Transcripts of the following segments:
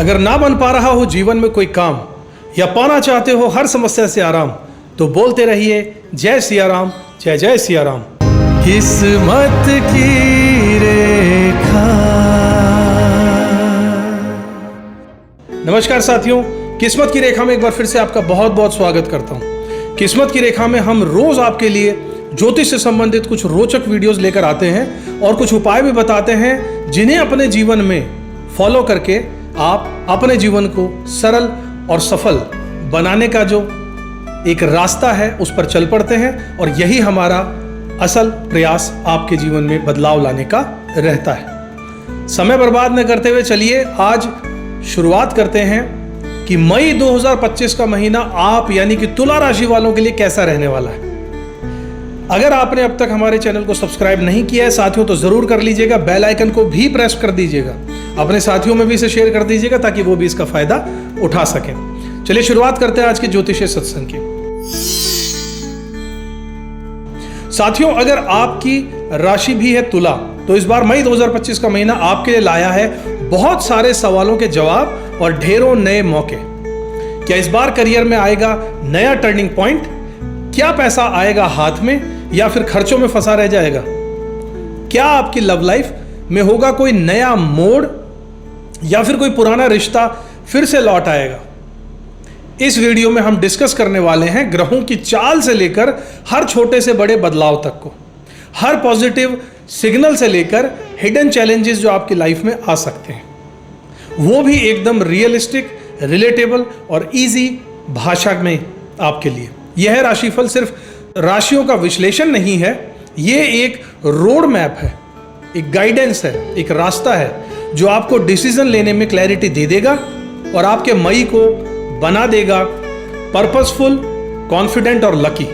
अगर ना बन पा रहा हो जीवन में कोई काम या पाना चाहते हो हर समस्या से आराम, तो बोलते रहिए जय सिया राम, जय जय सिया राम। किस्मत की रेखा। नमस्कार साथियों, किस्मत की रेखा में एक बार फिर से आपका बहुत बहुत स्वागत करता हूं। किस्मत की रेखा में हम रोज आपके लिए ज्योतिष से संबंधित कुछ रोचक वीडियोस लेकर आते हैं और कुछ उपाय भी बताते हैं जिन्हें अपने जीवन में फॉलो करके आप अपने जीवन को सरल और सफल बनाने का जो एक रास्ता है उस पर चल पड़ते हैं, और यही हमारा असल प्रयास आपके जीवन में बदलाव लाने का रहता है। समय बर्बाद न करते हुए चलिए आज शुरुआत करते हैं कि मई 2025 का महीना आप यानी कि तुला राशि वालों के लिए कैसा रहने वाला है। अगर आपने अब तक हमारे चैनल को सब्सक्राइब नहीं किया है साथियों, तो जरूर कर लीजिएगा। बेल आइकन को भी प्रेस कर दीजिएगा, अपने साथियों में भी इसे शेयर कर दीजिएगा ताकि वो भी इसका फायदा उठा सकें। चलिए शुरुआत करते हैं आज के ज्योतिषीय सत्संग की। साथियों, अगर आपकी राशि भी है तुला, तो इस बार मई 2025 का महीना आपके लिए लाया है बहुत सारे सवालों के जवाब और ढेरों नए मौके। क्या इस बार करियर में आएगा नया टर्निंग पॉइंट? क्या पैसा आएगा हाथ में या फिर खर्चों में फंसा रह जाएगा? क्या आपकी लव लाइफ में होगा कोई नया मोड़ या फिर कोई पुराना रिश्ता फिर से लौट आएगा? इस वीडियो में हम डिस्कस करने वाले हैं ग्रहों की चाल से लेकर हर छोटे से बड़े बदलाव तक को, हर पॉजिटिव सिग्नल से लेकर हिडन चैलेंजेस जो आपकी लाइफ में आ सकते हैं, वो भी एकदम रियलिस्टिक, रिलेटेबल और इजी भाषा में आपके लिए। यह राशिफल सिर्फ राशियों का विश्लेषण नहीं है, ये एक रोड मैप है, एक गाइडेंस है, एक रास्ता है जो आपको डिसीजन लेने में क्लैरिटी दे देगा और आपके मई को बना देगा पर्पसफुल, कॉन्फिडेंट और लकी।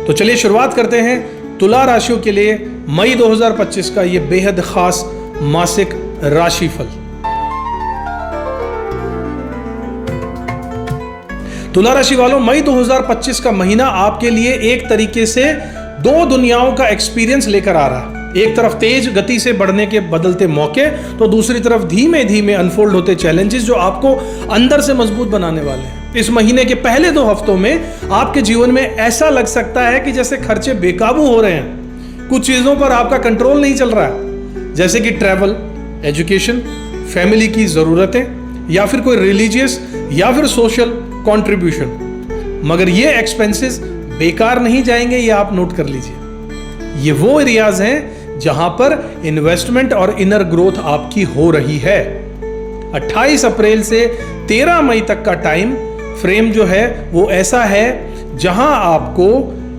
तो चलिए शुरुआत करते हैं तुला राशियों के लिए मई 2025 का ये बेहद खास मासिक राशिफल। तुला राशि वालों, मई 2025 का महीना आपके लिए एक तरीके से दो दुनियाओं का एक्सपीरियंस लेकर आ रहा है। एक तरफ तेज गति से बढ़ने के बदलते मौके, तो दूसरी तरफ धीमे धीमे अनफोल्ड होते चैलेंजेस जो आपको अंदर से मजबूत बनाने वाले हैं। इस महीने के पहले 2 हफ्तों में आपके जीवन में ऐसा लग सकता है कि जैसे खर्चे बेकाबू हो रहे हैं, कुछ चीजों पर आपका कंट्रोल नहीं चल रहा है, जैसे कि ट्रैवल, एजुकेशन, फैमिली की जरूरतें या फिर कोई रिलीजियस या फिर सोशल कंट्रीब्यूशन। मगर ये एक्सपेंसेस बेकार नहीं जाएंगे, ये आप नोट कर लीजिए। ये वो एरियाज हैं जहां पर इन्वेस्टमेंट और इनर ग्रोथ आपकी हो रही है। 28 अप्रैल से 13 मई तक का टाइम फ्रेम जो है वो ऐसा है जहां आपको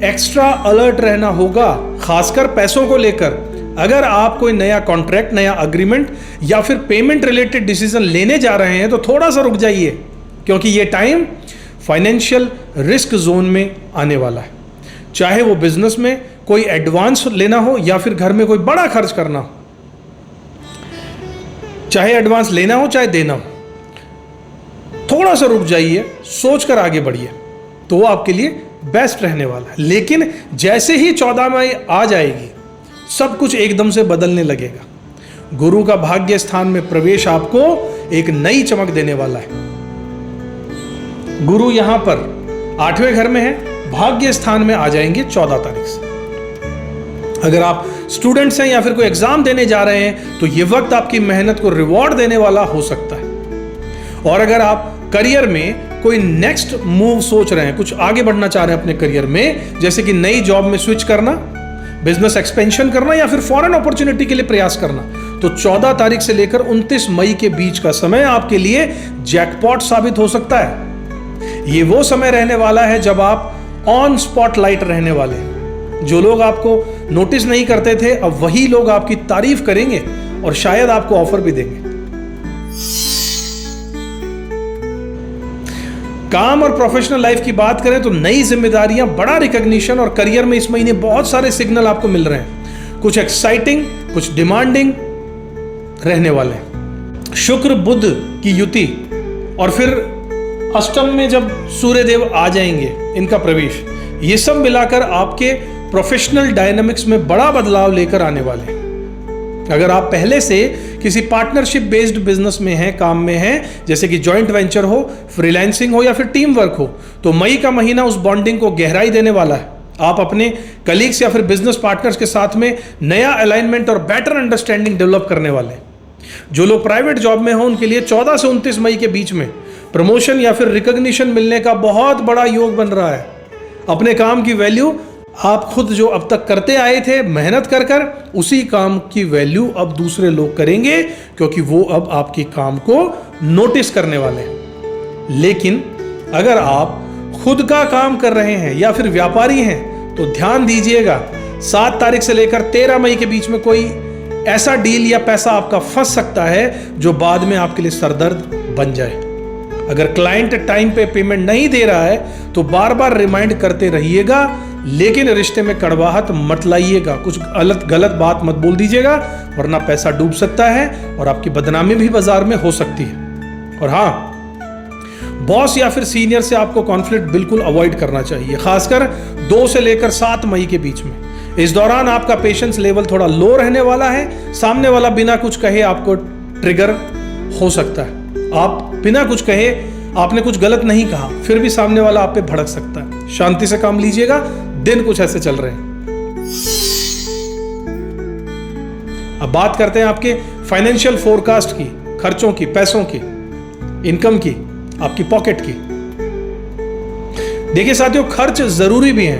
एक्स्ट्रा अलर्ट रहना होगा, खासकर पैसों को लेकर। अगर आप कोई नया कॉन्ट्रैक्ट, नया अग्रीमेंट या फिर पेमेंट रिलेटेड डिसीजन लेने जा रहे हैं तो थोड़ा सा रुक जाइए, क्योंकि ये टाइम फाइनेंशियल रिस्क जोन में आने वाला है। चाहे वो बिजनेस में कोई एडवांस लेना हो या फिर घर में कोई बड़ा खर्च करना हो, चाहे एडवांस लेना हो चाहे देना हो, थोड़ा सा रुक जाइए, सोचकर आगे बढ़िए, तो वो आपके लिए बेस्ट रहने वाला है। लेकिन जैसे ही 14 मई आ जाएगी, सब कुछ एकदम से बदलने लगेगा। गुरु का भाग्य स्थान में प्रवेश आपको एक नई चमक देने वाला है। गुरु यहां पर 8वें घर में है, भाग्य स्थान में आ जाएंगे 14 तारीख से। अगर आप स्टूडेंट्स हैं या फिर कोई एग्जाम देने जा रहे हैं तो यह वक्त आपकी मेहनत को रिवॉर्ड देने वाला हो सकता है। और अगर आप करियर में कोई नेक्स्ट मूव सोच रहे हैं, कुछ आगे बढ़ना चाह रहे हैं अपने करियर में, जैसे कि नई जॉब में स्विच करना, बिजनेस एक्सपेंशन करना या फिर फॉरेन अपॉर्चुनिटी के लिए प्रयास करना, तो 14 तारीख से लेकर 29 मई के बीच का समय आपके लिए जैकपॉट साबित हो सकता है। ये वो समय रहने वाला है जब आप ऑन स्पॉटलाइट रहने वाले हैं। जो लोग आपको नोटिस नहीं करते थे, अब वही लोग आपकी तारीफ करेंगे और शायद आपको ऑफर भी देंगे। काम और प्रोफेशनल लाइफ की बात करें तो नई जिम्मेदारियां, बड़ा रिकॉग्निशन और करियर में इस महीने बहुत सारे सिग्नल आपको मिल रहे हैं। कुछ एक्साइटिंग, कुछ डिमांडिंग रहने वाले हैं। शुक्र बुध की युति और फिर अष्टम में जब सूर्यदेव आ जाएंगे, इनका प्रवेश, ये सब मिलाकर आपके प्रोफेशनल डायनामिक्स में बड़ा बदलाव लेकर आने वाले हैं। अगर आप पहले से किसी पार्टनरशिप बेस्ड बिजनेस में हैं, काम में हैं, जैसे कि जॉइंट वेंचर हो, फ्रीलांसिंग हो या फिर टीम वर्क हो, तो मई का महीना उस बॉन्डिंग को गहराई देने वाला है। आप अपने कलीग्स या फिर बिजनेस पार्टनर्स के साथ में नया अलाइनमेंट और बेटर अंडरस्टैंडिंग डेवलप करने वाले हैं। जो लोग प्राइवेट जॉब में हो उनके लिए 14 से 29 मई के बीच में प्रमोशन या फिर रिकॉग्निशन मिलने का बहुत बड़ा योग बन रहा है। अपने काम की वैल्यू आप खुद जो अब तक करते आए थे मेहनत कर कर, उसी काम की वैल्यू अब दूसरे लोग करेंगे, क्योंकि वो अब आपके काम को नोटिस करने वाले हैं। लेकिन अगर आप खुद का काम कर रहे हैं या फिर व्यापारी हैं तो ध्यान दीजिएगा, 7 तारीख से लेकर 13 मई के बीच में कोई ऐसा डील या पैसा आपका फंस सकता है जो बाद में आपके लिए सरदर्द बन जाए। अगर क्लाइंट टाइम पे पेमेंट नहीं दे रहा है तो बार बार रिमाइंड करते रहिएगा, लेकिन रिश्ते में कड़वाहट मत लाइएगा। कुछ गलत बात मत बोल दीजिएगा, वरना पैसा डूब सकता है और आपकी बदनामी भी बाजार में हो सकती है। और हाँ, बॉस या फिर सीनियर से आपको कॉन्फ्लिक्ट बिल्कुल अवॉइड करना चाहिए, खासकर 2 से लेकर 7 मई के बीच में। इस दौरान आपका पेशेंस लेवल थोड़ा लो रहने वाला है। सामने वाला बिना कुछ कहे आपको ट्रिगर हो सकता है। आप बिना कुछ कहे, आपने कुछ गलत नहीं कहा, फिर भी सामने वाला आप पे भड़क सकता है। शांति से काम लीजिएगा, दिन कुछ ऐसे चल रहे हैं। अब बात करते हैं आपके फाइनेंशियल फोरकास्ट की, खर्चों की, पैसों की, इनकम की, आपकी पॉकेट की। देखिए साथियों, खर्च जरूरी भी है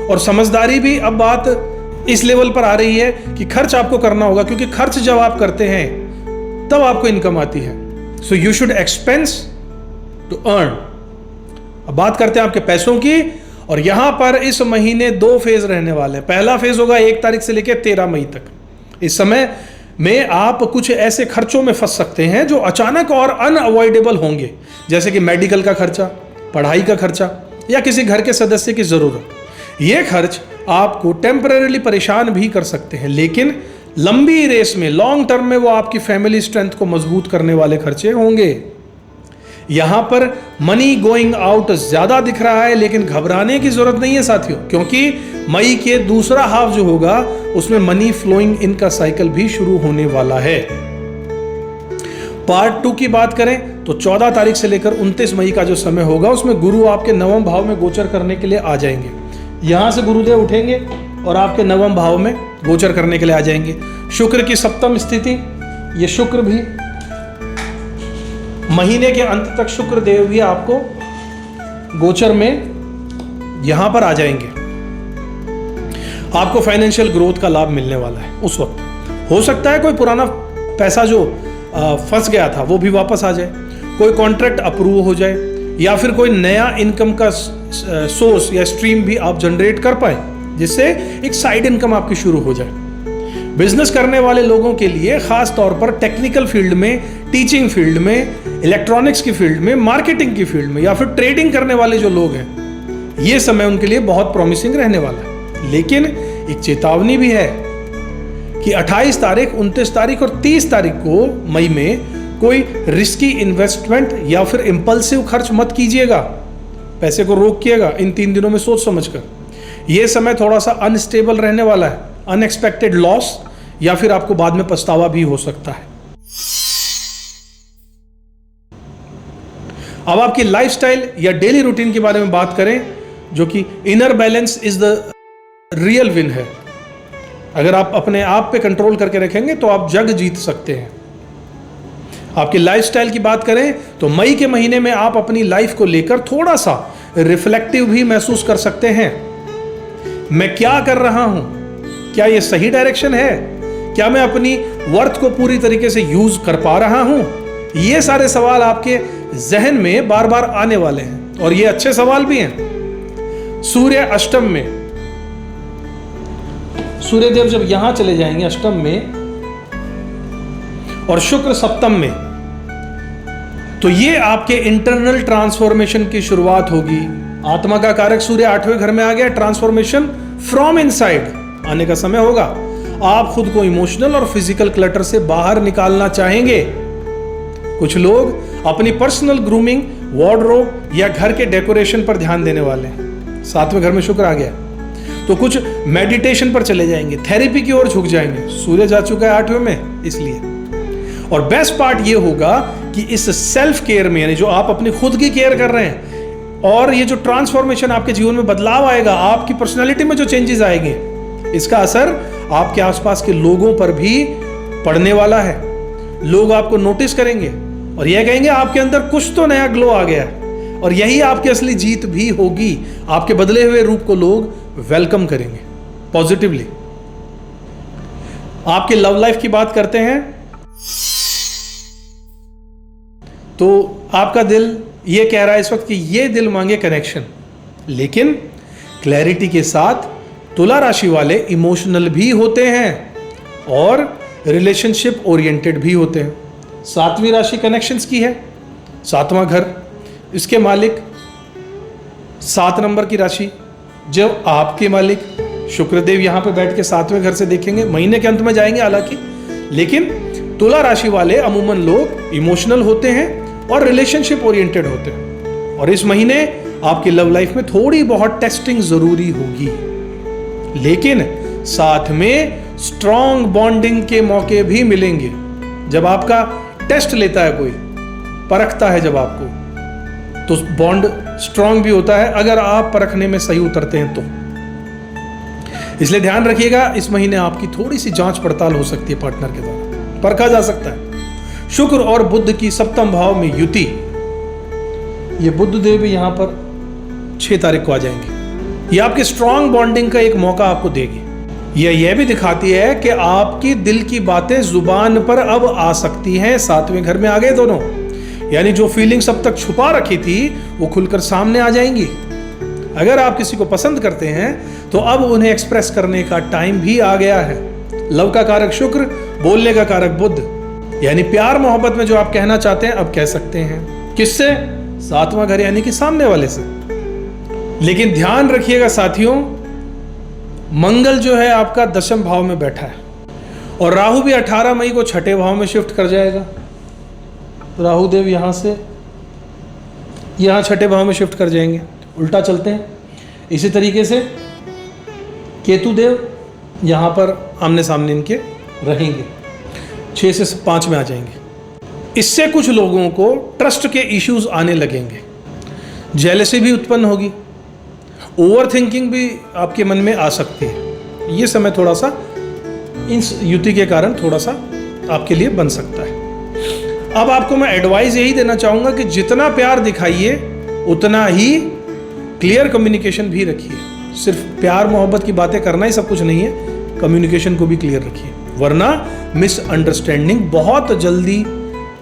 और समझदारी भी। अब बात इस लेवल पर आ रही है कि खर्च आपको करना होगा, क्योंकि खर्च जब आप करते हैं तब आपको इनकम आती है। So you should expense to earn. अब बात करते हैं आपके पैसों की, और यहां पर इस महीने 2 फेज रहने वाले हैं। पहला फेज होगा 1 तारीख से लेकर 13 मई तक। इस समय में आप कुछ ऐसे खर्चों में फंस सकते हैं जो अचानक और अनअवॉइडेबल होंगे, जैसे कि मेडिकल का खर्चा, पढ़ाई का खर्चा या किसी घर के सदस्य की जरूरत। ये खर्च आपको टेम्परेरीली परेशान भी कर सकते हैं, लेकिन लंबी रेस में, लॉन्ग टर्म में वो आपकी फैमिली स्ट्रेंथ को मजबूत करने वाले खर्चे होंगे। यहां पर मनी गोइंग आउट ज्यादा दिख रहा है, लेकिन घबराने की जरूरत नहीं है साथियों, क्योंकि मई के दूसरा हाफ जो होगा उसमें मनी फ्लोइंग इन का साइकिल भी शुरू होने वाला है। पार्ट 2 की बात करें तो 14 तारीख से लेकर 29 मई का जो समय होगा उसमें गुरु आपके नवम भाव में गोचर करने के लिए आ जाएंगे। यहां से गुरुदेव उठेंगे और आपके नवम भाव में गोचर करने के लिए आ जाएंगे। शुक्र की सप्तम स्थिति, ये शुक्र भी महीने के अंत तक शुक्र देव भी आपको गोचर में यहां पर आ जाएंगे। आपको फाइनेंशियल ग्रोथ का लाभ मिलने वाला है। उस वक्त हो सकता है कोई पुराना पैसा जो फंस गया था वो भी वापस आ जाए, कोई कॉन्ट्रैक्ट अप्रूव हो जाए, या फिर कोई नया इनकम का सोर्स या स्ट्रीम भी आप जनरेट कर पाए, जिससे एक साइड इनकम आपकी शुरू हो जाए। बिजनेस करने वाले लोगों के लिए खास तौर पर टेक्निकल फील्ड में, टीचिंग फील्ड में, इलेक्ट्रॉनिक्स की फील्ड में, मार्केटिंग की फील्ड में या फिर ट्रेडिंग करने वाले जो लोग हैं, ये समय उनके लिए बहुत प्रॉमिसिंग रहने वाला है। लेकिन एक चेतावनी भी है कि 28 तारीख, 29 तारीख और 30 तारीख को मई में कोई रिस्की इन्वेस्टमेंट या फिर इंपल्सिव खर्च मत कीजिएगा। पैसे को रोकिएगा इन 3 दिनों में सोच समझकर। यह समय थोड़ा सा अनस्टेबल रहने वाला है। अनएक्सपेक्टेड लॉस या फिर आपको बाद में पछतावा भी हो सकता है। अब आपकी लाइफस्टाइल या डेली रूटीन के बारे में बात करें, जो कि inner balance is the real win है। अगर आप अपने आप पे कंट्रोल करके रखेंगे तो आप जग जीत सकते हैं। आपकी लाइफस्टाइल की बात करें तो मई के महीने में आप अपनी लाइफ को लेकर थोड़ा सा रिफ्लेक्टिव भी महसूस कर सकते हैं। मैं क्या कर रहा हूं, क्या यह सही डायरेक्शन है, क्या मैं अपनी वर्थ को पूरी तरीके से यूज कर पा रहा हूं, ये सारे सवाल आपके जहन में बार बार आने वाले हैं और ये अच्छे सवाल भी हैं। सूर्य अष्टम में, सूर्यदेव जब यहां चले जाएंगे अष्टम में और शुक्र सप्तम में, तो ये आपके इंटरनल ट्रांसफॉर्मेशन की शुरुआत होगी। आत्मा का कारक सूर्य 8वें घर में आ गया। ट्रांसफॉर्मेशन फ्रॉम इनसाइड आने का समय होगा। आप खुद को इमोशनल और फिजिकल क्लटर से बाहर निकालना चाहेंगे। कुछ लोग अपनी पर्सनल ग्रूमिंग, वार्डरोब या घर के डेकोरेशन पर ध्यान देने वाले हैं। 7वें घर में शुक्र आ गया तो कुछ मेडिटेशन पर चले जाएंगे, थेरेपी की ओर झुक जाएंगे। सूर्य जा चुका है 8वें में, इसलिए। और बेस्ट पार्ट ये होगा कि इस सेल्फ केयर में, यानी जो आप अपनी खुद की केयर कर रहे हैं, और ये जो ट्रांसफॉर्मेशन आपके जीवन में बदलाव आएगा, आपकी पर्सनैलिटी में जो चेंजेस आएंगे, इसका असर आपके आसपास के लोगों पर भी पड़ने वाला है। लोग आपको नोटिस करेंगे और यह कहेंगे आपके अंदर कुछ तो नया ग्लो आ गया है, और यही आपकी असली जीत भी होगी। आपके बदले हुए रूप को लोग वेलकम करेंगे पॉजिटिवली। आपके लव लाइफ की बात करते हैं तो आपका दिल ये कह रहा है इस वक्त कि ये दिल मांगे कनेक्शन, लेकिन क्लैरिटी के साथ तुला राशि वाले इमोशनल भी होते हैं और रिलेशनशिप ओरिएंटेड भी होते हैं। 7वीं राशि कनेक्शंस की है, 7वां घर, इसके मालिक 7 नंबर की राशि, जब आपके मालिक शुक्रदेव यहां पे बैठ के 7वें घर से देखेंगे। महीने के अंत में जाएंगे हालांकि, लेकिन तुला राशि वाले अमूमन लोग इमोशनल होते हैं और रिलेशनशिप ओरिएंटेड होते हैं। और इस महीने आपकी लव लाइफ में थोड़ी बहुत टेस्टिंग जरूरी होगी, लेकिन साथ में स्ट्रॉन्ग बॉन्डिंग के मौके भी मिलेंगे। जब आपका टेस्ट लेता है कोई, परखता है जब आपको, तो बॉन्ड स्ट्रॉन्ग भी होता है अगर आप परखने में सही उतरते हैं तो। इसलिए ध्यान रखिएगा, इस महीने आपकी थोड़ी सी जांच पड़ताल हो सकती है, पार्टनर के द्वारा परखा जा सकता है। शुक्र और बुध की 7वें भाव में युति, ये बुध देव भी यहां पर 6 तारीख को आ जाएंगे। ये आपके स्ट्रॉन्ग बॉन्डिंग का एक मौका आपको देगी। यह भी दिखाती है कि आपकी दिल की बातें जुबान पर अब आ सकती हैं। 7वें घर में आ गए दोनों, यानी जो फीलिंग्स अब तक छुपा रखी थी वो खुलकर सामने आ जाएंगी। अगर आप किसी को पसंद करते हैं तो अब उन्हें एक्सप्रेस करने का टाइम भी आ गया है। लव का कारक शुक्र, बोलने का कारक बुध, यानी प्यार मोहब्बत में जो आप कहना चाहते हैं अब कह सकते हैं। किससे? 7वां घर यानी कि सामने वाले से। लेकिन ध्यान रखिएगा साथियों, मंगल जो है आपका 10वें भाव में बैठा है और राहु भी 18 मई को 6ठे भाव में शिफ्ट कर जाएगा। राहु देव यहां से यहां 6ठे भाव में शिफ्ट कर जाएंगे, उल्टा चलते हैं। इसी तरीके से केतु देव यहां पर आमने सामने इनके रहेंगे, 6 से 5 में आ जाएंगे। इससे कुछ लोगों को ट्रस्ट के इश्यूज आने लगेंगे, जेलसी भी उत्पन्न होगी, ओवर थिंकिंग भी आपके मन में आ सकती है। ये समय थोड़ा सा इस युति के कारण थोड़ा सा आपके लिए बन सकता है। अब आपको मैं एडवाइस यही देना चाहूंगा कि जितना प्यार दिखाइए उतना ही क्लियर कम्युनिकेशन भी रखिए। सिर्फ प्यार मोहब्बत की बातें करना ही सब कुछ नहीं है, कम्युनिकेशन को भी क्लियर रखिए, वरना मिसअंडरस्टैंडिंग बहुत जल्दी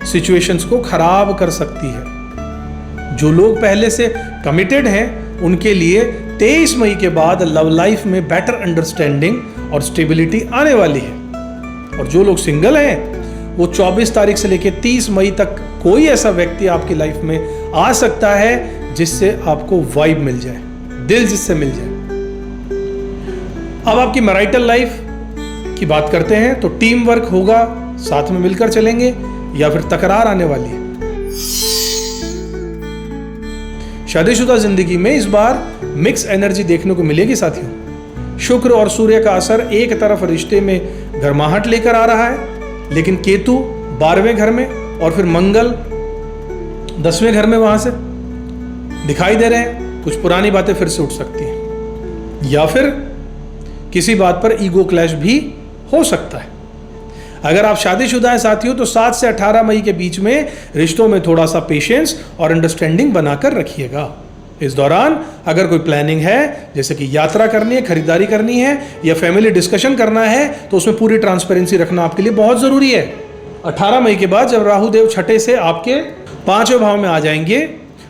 सिचुएशंस को खराब कर सकती है। जो लोग पहले से कमिटेड हैं उनके लिए 23 मई के बाद लव लाइफ में बेटर अंडरस्टैंडिंग और स्टेबिलिटी आने वाली है। और जो लोग सिंगल हैं वो 24 तारीख से लेकर 30 मई तक कोई ऐसा व्यक्ति आपकी लाइफ में आ सकता है जिससे आपको वाइब मिल जाए, दिल जिससे मिल जाए। अब आपकी मैरिटल लाइफ की बात करते हैं तो टीम वर्क होगा, साथ में मिलकर चलेंगे या फिर तकरार आने वाली है। शादीशुदा जिंदगी में इस बार मिक्स एनर्जी देखने को मिलेगी साथियों। शुक्र और सूर्य का असर एक तरफ रिश्ते में गर्माहट लेकर आ रहा है, लेकिन केतु 12वें घर में और फिर मंगल 10वें घर में वहां से दिखाई दे रहे हैं। कुछ पुरानी बातें फिर से उठ सकती हैं या फिर किसी बात पर ईगो क्लैश भी हो सकता है। अगर आप शादीशुदा हैं साथियों तो 7 से 18 मई के बीच में रिश्तों में थोड़ा सा पेशेंस और अंडरस्टैंडिंग बनाकर रखिएगा। इस दौरान अगर कोई प्लानिंग है, जैसे कि यात्रा करनी है, खरीदारी करनी है या फैमिली डिस्कशन करना है, तो उसमें पूरी ट्रांसपेरेंसी रखना आपके लिए बहुत जरूरी है। 18 मई के बाद जब राहु देव 6ठे से आपके 5वें भाव में आ जाएंगे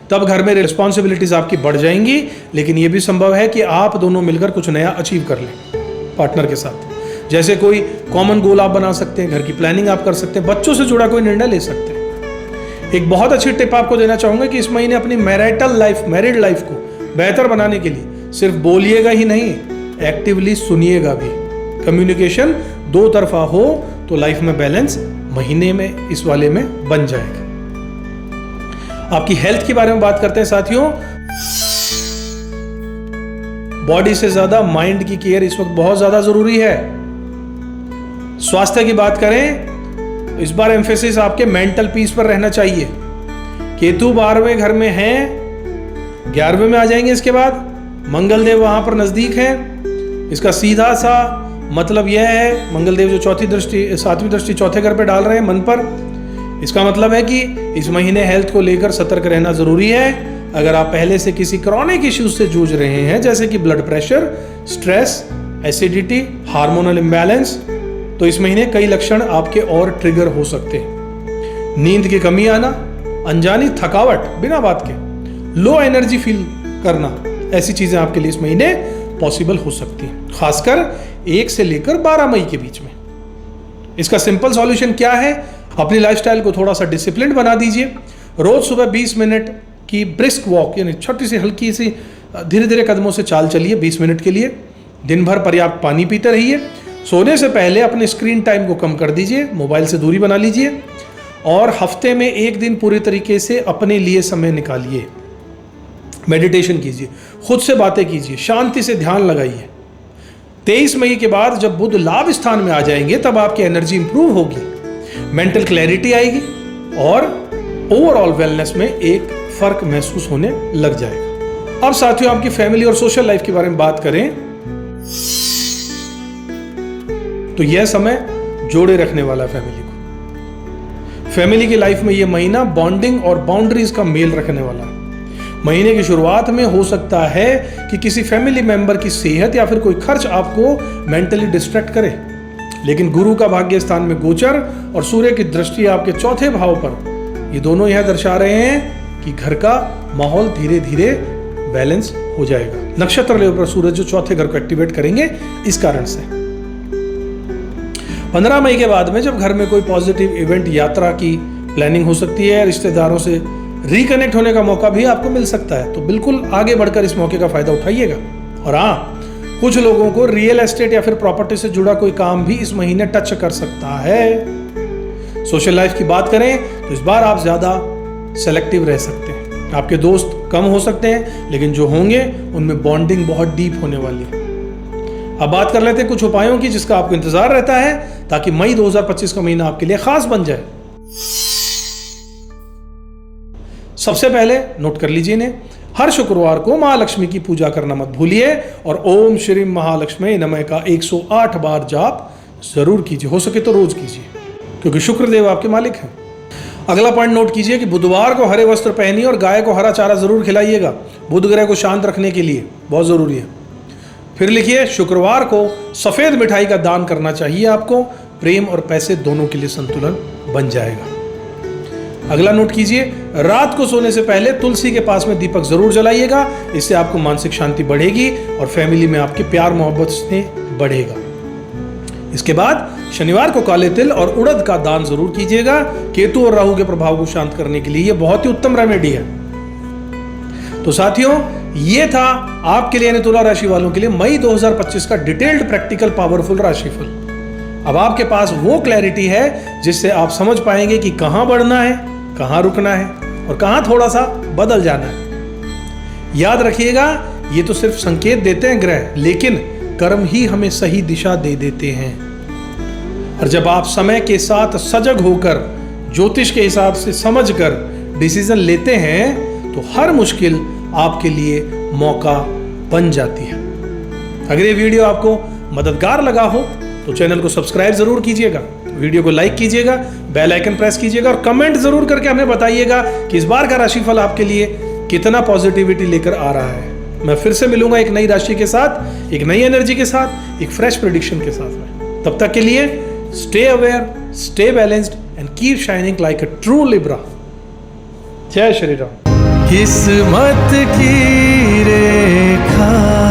तब घर में रिस्पॉन्सिबिलिटीज आपकी बढ़ जाएंगी, लेकिन यह भी संभव है कि आप दोनों मिलकर कुछ नया अचीव कर लें पार्टनर के साथ। जैसे कोई कॉमन गोल आप बना सकते हैं, घर की प्लानिंग आप कर सकते हैं, बच्चों से जुड़ा कोई निर्णय ले सकते हैं। एक बहुत अच्छी टिप आपको देना चाहूंगा कि इस महीने अपनी मैरिड लाइफ को बेहतर बनाने के लिए सिर्फ बोलिएगा ही नहीं, एक्टिवली सुनिएगा भी। कम्युनिकेशन 2 तरफा हो तो लाइफ में बैलेंस महीने में इस वाले में बन जाएगा। आपकी हेल्थ के बारे में बात करते हैं साथियों। बॉडी से ज्यादा माइंड की केयर इस वक्त बहुत ज्यादा जरूरी है। स्वास्थ्य की बात करें तो इस बार एम्फेसिस आपके मेंटल पीस पर रहना चाहिए। केतु 12वें घर में है, 11वें में आ जाएंगे इसके बाद। मंगलदेव वहां पर नजदीक है। इसका सीधा सा मतलब यह है, मंगलदेव जो 7वीं दृष्टि चौथे घर पे डाल रहे हैं मन पर, इसका मतलब है कि इस महीने हेल्थ को लेकर सतर्क रहना जरूरी है। अगर आप पहले से किसी क्रॉनिक इश्यूज से जूझ रहे हैं, जैसे कि blood pressure, stress, acidity, hormonal imbalance, तो इस महीने कई लक्षण आपके और ट्रिगर हो सकते हैं। नींद की कमी आना, अनजानी थकावट बिना बात के, लो एनर्जी फील करना, ऐसी चीजें आपके लिए इस महीने पॉसिबल हो सकती हैं, खासकर 1 से लेकर 12 मई के बीच में। इसका सिंपल सॉल्यूशन क्या है? अपनी लाइफस्टाइल को थोड़ा सा डिसिप्लिन बना दीजिए। रोज सुबह 20 मिनट की ब्रिस्क वॉक, यानी छोटी सी हल्की सी धीरे धीरे कदमों से चाल चलिए 20 मिनट के लिए। दिन भर पर्याप्त पानी पीते रहिए। सोने से पहले अपने स्क्रीन टाइम को कम कर दीजिए, मोबाइल से दूरी बना लीजिए और हफ्ते में 1 दिन पूरी तरीके से अपने लिए समय निकालिए। मेडिटेशन कीजिए, खुद से बातें कीजिए, शांति से ध्यान लगाइए। 23 मई के बाद जब बुध लाभ स्थान में आ जाएंगे तब आपकी एनर्जी इंप्रूव होगी, मेंटल क्लैरिटी आएगी और ओवरऑल वेलनेस में एक फर्क महसूस होने लग जाएगा। अब साथियों, आपकी फैमिली और सोशल लाइफ के बारे में बात करें तो यह समय जोड़े रखने वाला है फैमिली को। फैमिली की लाइफ में यह महीना बॉन्डिंग और बाउंड्रीज का मेल रखने वाला है। महीने की शुरुआत में हो सकता है कि किसी फैमिली मेंबर की सेहत या फिर कोई खर्च आपको मेंटली डिस्ट्रैक्ट करे, लेकिन गुरु का भाग्य स्थान में गोचर और सूर्य की दृष्टि आपके चौथे भाव पर, ये दोनों यह दर्शा रहे हैं कि घर का माहौल धीरे धीरे बैलेंस हो जाएगा। नक्षत्र लेवल पर सूरज जो चौथे घर को एक्टिवेट करेंगे इस कारण से। 15 मई के बाद में जब घर में कोई पॉजिटिव इवेंट, यात्रा की प्लानिंग हो सकती है, रिश्तेदारों से रिकनेक्ट होने का मौका भी आपको मिल सकता है, तो बिल्कुल आगे बढ़कर इस मौके का फायदा उठाइएगा। और हाँ, कुछ लोगों को रियल एस्टेट या फिर प्रॉपर्टी से जुड़ा कोई काम भी इस महीने टच कर सकता है। सोशल लाइफ की बात करें तो इस बार आप ज्यादा सेलेक्टिव रह सकते हैं। आपके दोस्त कम हो सकते हैं, लेकिन जो होंगे उनमें बॉन्डिंग बहुत डीप होने वाली है। अब बात कर लेते हैं कुछ उपायों की जिसका आपको इंतजार रहता है, ताकि मई 2025 का महीना आपके लिए खास बन जाए। सबसे पहले नोट कर लीजिए इन्हें, हर शुक्रवार को महालक्ष्मी की पूजा करना मत भूलिए और ओम श्री महालक्ष्मी नमः का 108 बार जाप जरूर कीजिए। हो सके तो रोज कीजिए, क्योंकि शुक्रदेव आपके मालिक हैं। अगला पॉइंट नोट कीजिए कि बुधवार को हरे वस्त्र पहनिए और गाय को हरा चारा जरूर खिलाइएगा। बुध ग्रह को शांत रखने के लिए बहुत जरूरी है। फिर लिखिए, शुक्रवार को सफेद मिठाई का दान करना चाहिए आपको। प्रेम और पैसे दोनों के लिए संतुलन बन जाएगा। अगला नोट कीजिए, रात को सोने से पहले तुलसी के पास में दीपक जरूर जलाइएगा। इससे आपको मानसिक शांति बढ़ेगी और फैमिली में आपके प्यार मोहब्बत से बढ़ेगा। इसके बाद शनिवार को काले तिल और उड़द का दान जरूर कीजिएगा। केतु और राहु के प्रभाव को शांत करने के लिए यह बहुत ही उत्तम रेमेडी है। तो साथियों, ये था आपके लिए, तुला राशि वालों के लिए मई 2025 का डिटेल्ड प्रैक्टिकल पावरफुल राशिफल। अब आपके पास वो क्लैरिटी है जिससे आप समझ पाएंगे कि कहां बढ़ना है, कहां रुकना है और कहां थोड़ा सा बदल जाना है। याद रखिएगा, ये तो सिर्फ संकेत देते हैं ग्रह, लेकिन कर्म ही हमें सही दिशा दे देते हैं। और जब आप समय के साथ सजग होकर, ज्योतिष के हिसाब से समझकर डिसीजन लेते हैं तो हर मुश्किल आपके लिए मौका बन जाती है। अगर ये वीडियो आपको मददगार लगा हो तो चैनल को सब्सक्राइब जरूर कीजिएगा, वीडियो को लाइक कीजिएगा, बेल आइकन प्रेस कीजिएगा और कमेंट जरूर करके हमें बताइएगा कि इस बार का राशिफल आपके लिए कितना पॉजिटिविटी लेकर आ रहा है। मैं फिर से मिलूंगा एक नई राशि के साथ, एक नई एनर्जी के साथ, एक फ्रेश प्रेडिक्शन के साथ में। तब तक के लिए stay aware, stay balanced and keep shining like a true Libra. जय श्री राम। किस्मत की रेखा